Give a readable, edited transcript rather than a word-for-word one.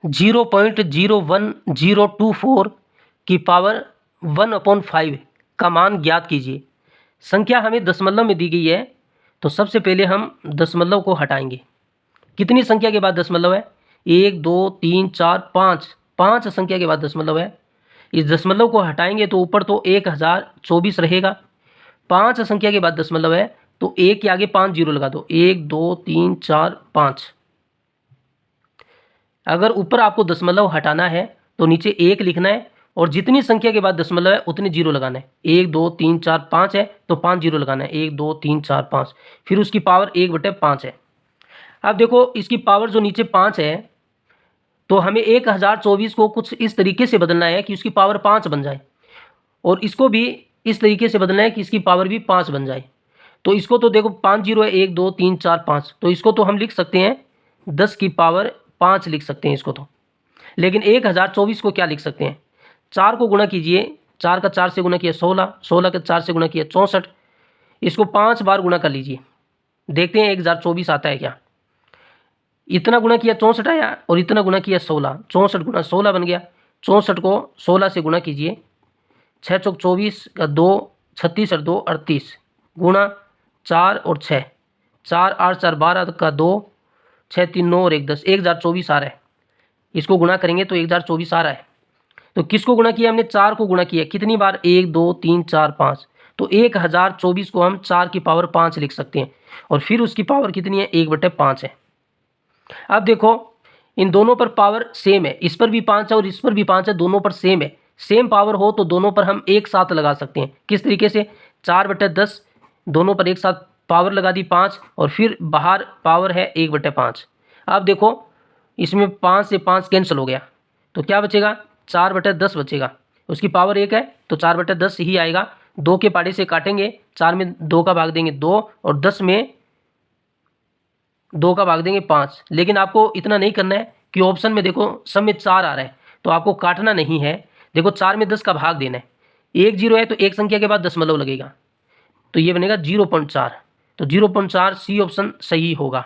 0.01024 की पावर 1/5 का मान ज्ञात कीजिए। संख्या हमें दशमलव में दी गई है, तो सबसे पहले हम दशमलव को हटाएंगे। कितनी संख्या के बाद दशमलव है? 1 2 3 4 5, 5 संख्या के बाद दशमलव है। इस दशमलव को हटाएंगे तो ऊपर तो 1024 रहेगा। 5 संख्या के बाद दशमलव है, तो 1 के आगे 5 जीरो लगा दो। 1 2 3 4 5। अगर ऊपर आपको दशमलव हटाना है तो नीचे 1 लिखना है, और जितनी संख्या के बाद दशमलव है उतने जीरो लगाना है। 1 2 3 4 5 है तो 5 जीरो लगाना है। 1 2 3 4 5, फिर उसकी पावर 1/5 है। अब देखो इसकी पावर जो नीचे 5 है, तो हमें 1024 को कुछ इस तरीके से बदलना है कि उसकी पावर 5 बन जाए, और इसको भी इस तरीके से बदलना है कि इसकी पावर भी 5 बन जाए। तो इसको तो देखो 5 जीरो है, 1 2 3 4 5, तो इसको तो हम लिख सकते हैं 10 की पावर 5 लिख सकते हैं इसको तो। लेकिन 1024 को क्या लिख सकते हैं? 4 को गुणा कीजिए, 4 का 4 से गुणा किया 16, 16 का 4 से गुणा किया 64। इसको 5 बार गुणा कर लीजिए, देखते हैं 1024 आता है क्या। इतना गुणा किया 64 आया, और इतना गुणा किया 16, 64 गुणा 16 बन गया। 64 को 16 से गुणा कीजिए, 6 चौक 24 का 2, 36 और 2 38, गुणा 4 और 6, 4 8 4 12 का 2, 6 3 9 और 1 10, 1024 आ रहा है। इसको गुणा करेंगे तो 1024 आ रहा है। तो किसको गुणा किया हमने? 4 को गुणा किया। कितनी बार? 1 2 3 4 5। तो 1024 को हम 4 की पावर 5 लिख सकते हैं, और फिर उसकी पावर कितनी है? 1/5 है। अब देखो इन दोनों पर पावर सेम है, इस पर भी 5 है और इस पर भी 5 है, दोनों पर सेम है। सेम पावर हो तो दोनों पर हम एक साथ लगा सकते हैं। किस तरीके से? 4/10, दोनों पर एक साथ पावर लगा दी 5, और फिर बाहर पावर है 1/5। अब देखो इसमें 5 से 5 कैंसिल हो गया, तो क्या बचेगा? 4/10 बचेगा। उसकी पावर 1 है तो 4/10 ही आएगा। 2 के पाड़े से काटेंगे, 4 में 2 का भाग देंगे 2, और 10 में 2 का भाग देंगे 5। लेकिन आपको इतना नहीं करना है कि ऑप्शन में देखो सब में 4 आ रहा है, तो आपको काटना नहीं है। देखो 4 में 10 का भाग देना है। 1 जीरो है तो एक संख्या के बाद दशमलव लगेगा, तो ये बनेगा 0.4। तो 0.4 सी ऑप्शन सही होगा।